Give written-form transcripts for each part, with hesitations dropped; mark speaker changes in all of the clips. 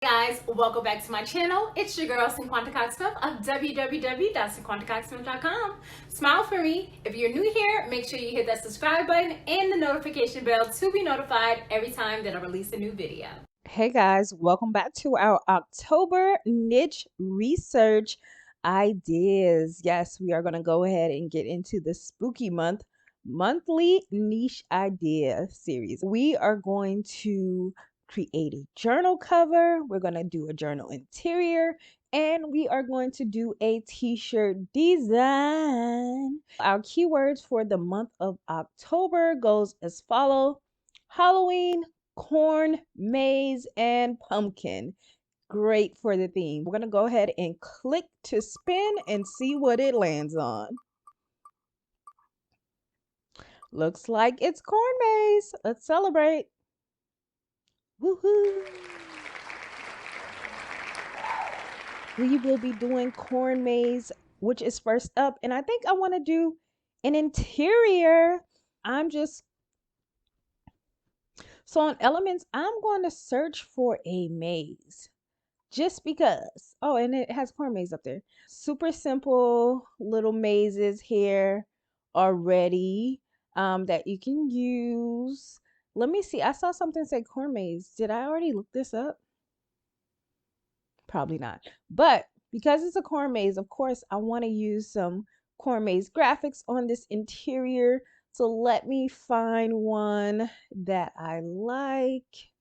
Speaker 1: Guys, welcome back to my channel. It's your girl Cinquanta Cox-Smith of www.cinquantacoxsmith.com. Smile for me. If you're new here, make sure you hit that subscribe button and the notification bell to be notified every time that I release a new video.
Speaker 2: Hey guys, welcome back to our October niche research ideas. Yes, we are going to go ahead and get into the spooky monthly niche idea series. We are going to create a journal cover, we're going to do a journal interior, and we are going to do a t-shirt design. Our keywords for the month of October goes as follow: Halloween, corn, maize, and pumpkin. Great for the theme. We're going to go ahead and click to spin and see what it lands on. Looks like it's corn maze. Let's celebrate. Woohoo! We will be doing corn maze, which is first up. And I think I want to do an interior. So on elements, I'm going to search for a maze just because. Oh, and it has corn maze up there. Super simple little mazes here already that you can use. Let me see. I saw something say corn maze. Did I already look this up? Probably not. But because it's a corn maze, of course, I want to use some corn maze graphics on this interior. So let me find one that I like.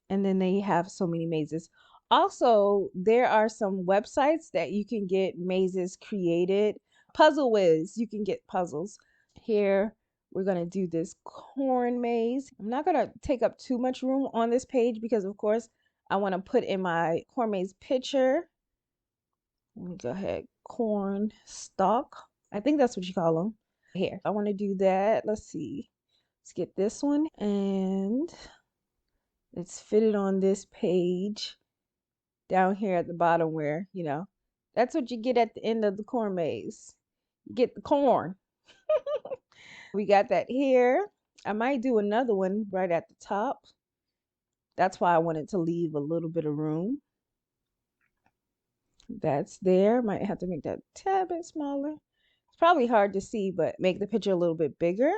Speaker 2: And then they have so many mazes. Also, there are some websites that you can get mazes created. Puzzle Whiz, you can get puzzles. Here, we're going to do this corn maze. I'm not going to take up too much room on this page because, of course, I want to put in my corn maze picture. Let me go ahead. Corn stalk. I think that's what you call them. Here, I want to do that. Let's see. Let's get this one and let's fit it on this page down here at the bottom where, that's what you get at the end of the corn maze. You get the corn. We got that here. I might do another one right at the top. That's why I wanted to leave a little bit of room. That's there. Might have to make that a tad bit smaller. It's probably hard to see, but make the picture a little bit bigger.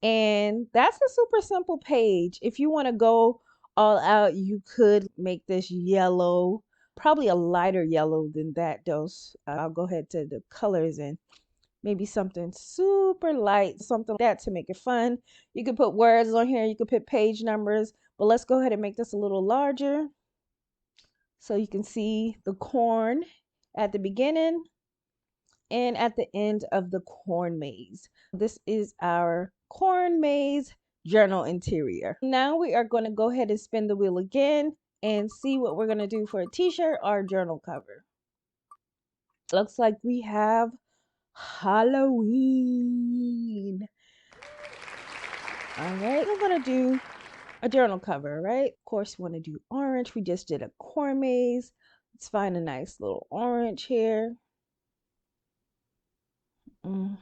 Speaker 2: And that's a super simple page. If you want to go all out, you could make this yellow, probably a lighter yellow than that though. I'll go ahead to the colors and maybe something super light, something like that to make it fun. You could put words on here, you could put page numbers, but let's go ahead and make this a little larger so you can see the corn at the beginning and at the end of the corn maze. This is our corn maze journal interior. Now we are going to go ahead and spin the wheel again and see what we're going to do for a t-shirt or journal cover. Looks like we have Halloween. All right, we're going to do a journal cover, right? Of course, we want to do orange. We just did a corn maze. Let's find a nice little orange here. I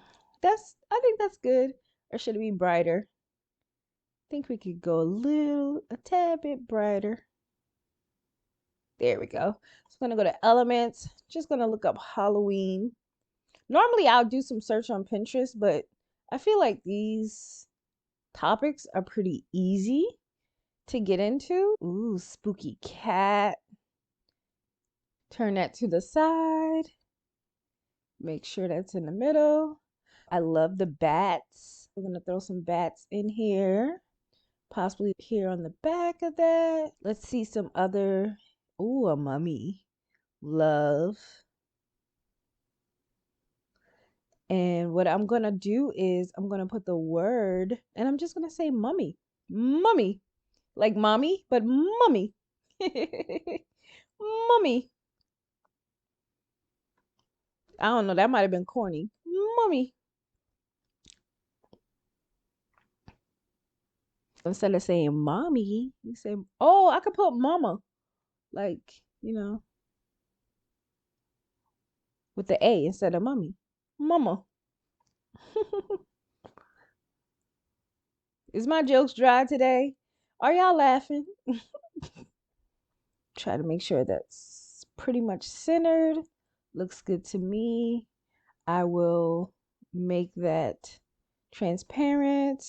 Speaker 2: think that's good. Or should it be brighter? I think we could go a tad bit brighter. There we go. So I'm gonna go to elements. Just gonna look up Halloween. Normally I'll do some search on Pinterest, but I feel like these topics are pretty easy to get into. Ooh, spooky cat. Turn that to the side. Make sure that's in the middle. I love the bats. We're gonna throw some bats in here. Possibly here on the back of that. Let's see some other. Ooh, a mummy. Love. And what I'm gonna do is I'm gonna put the word and I'm just gonna say mummy. Mummy. Like mommy, but mummy. Mummy. I don't know, that might have been corny. Mummy. Instead of saying mommy, you say, oh, I could put mama. Like, with the A instead of mummy. Mama. Is my jokes dry today? Are y'all laughing? try to make sure that's pretty much centered. Looks good to me. I will make that transparent.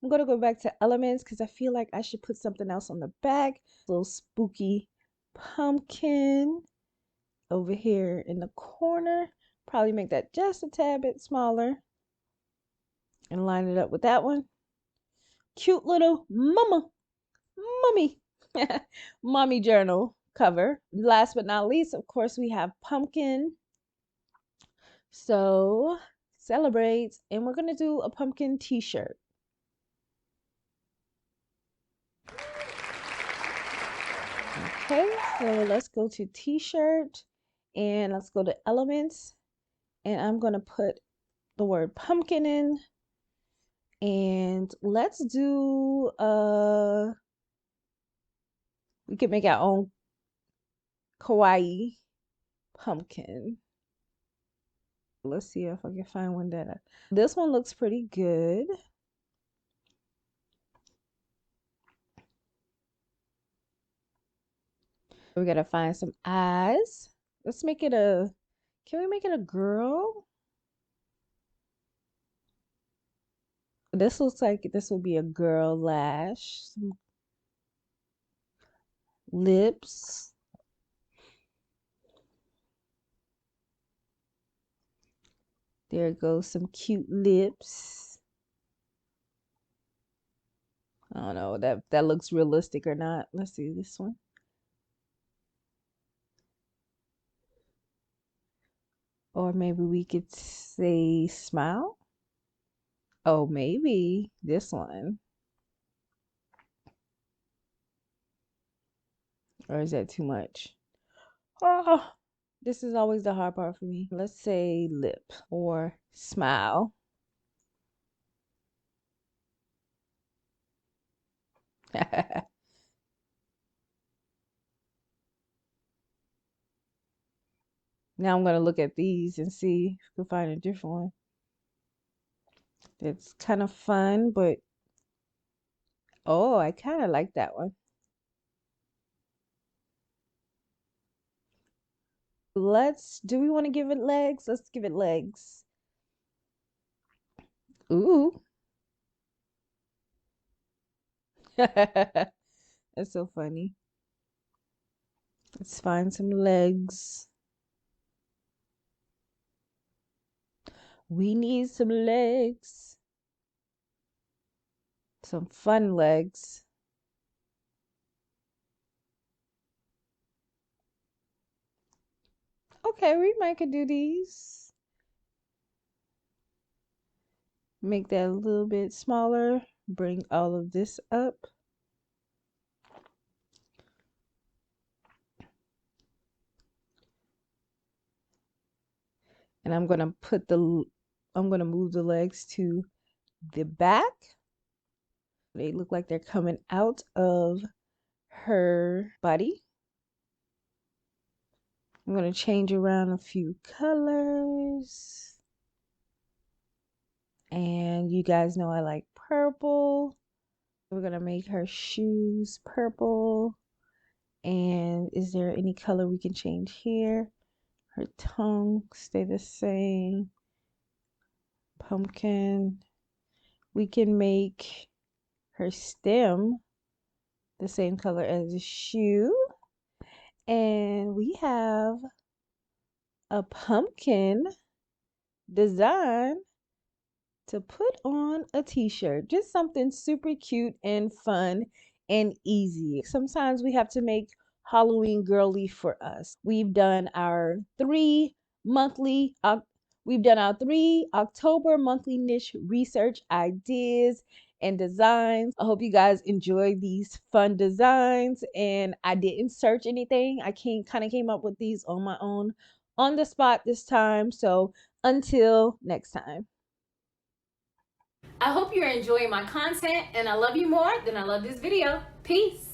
Speaker 2: I'm going to go back to elements because I feel like I should put something else on the back. A little spooky pumpkin over here in the corner. Probably make that just a tad bit smaller and line it up with that one. Cute little mummy mommy journal cover. Last but not least, of course, we have pumpkin. So celebrate, and we're gonna do a pumpkin t-shirt. Okay, so let's go to t-shirt and let's go to elements, and I'm gonna put the word pumpkin in, and let's do we can make our own kawaii pumpkin. Let's see if I can find one that this one looks pretty good. We gotta find some eyes. Let's make it a, can we make it a girl? This looks like this will be a girl lash. Some lips. There goes some cute lips. I don't know that looks realistic or not. Let's see this one. Or maybe we could say smile. Oh, maybe this one. Or is that too much? Oh, this is always the hard part for me. Let's say lip or smile. Now I'm going to look at these and see if we can find a different one. It's kind of fun, but oh, I kind of like that one. Do we want to give it legs? Let's give it legs. Ooh. That's so funny. Let's find some legs. We need some legs. Some fun legs. Okay, we might could do these. Make that a little bit smaller. Bring all of this up. And I'm gonna move the legs to the back. They look like they're coming out of her body. I'm gonna change around a few colors. And you guys know I like purple. We're gonna make her shoes purple. And is there any color we can change here? Her tongue stay the same. Pumpkin. We can make her stem the same color as the shoe. And we have a pumpkin design to put on a t-shirt. Just something super cute and fun and easy. Sometimes we have to make Halloween girly for us. We've done our three October monthly niche research ideas and designs. I hope you guys enjoy these fun designs, and I didn't search anything. I kind of came up with these on my own on the spot this time. So until next time.
Speaker 1: I hope you're enjoying my content, and I love you more than I love this video. Peace.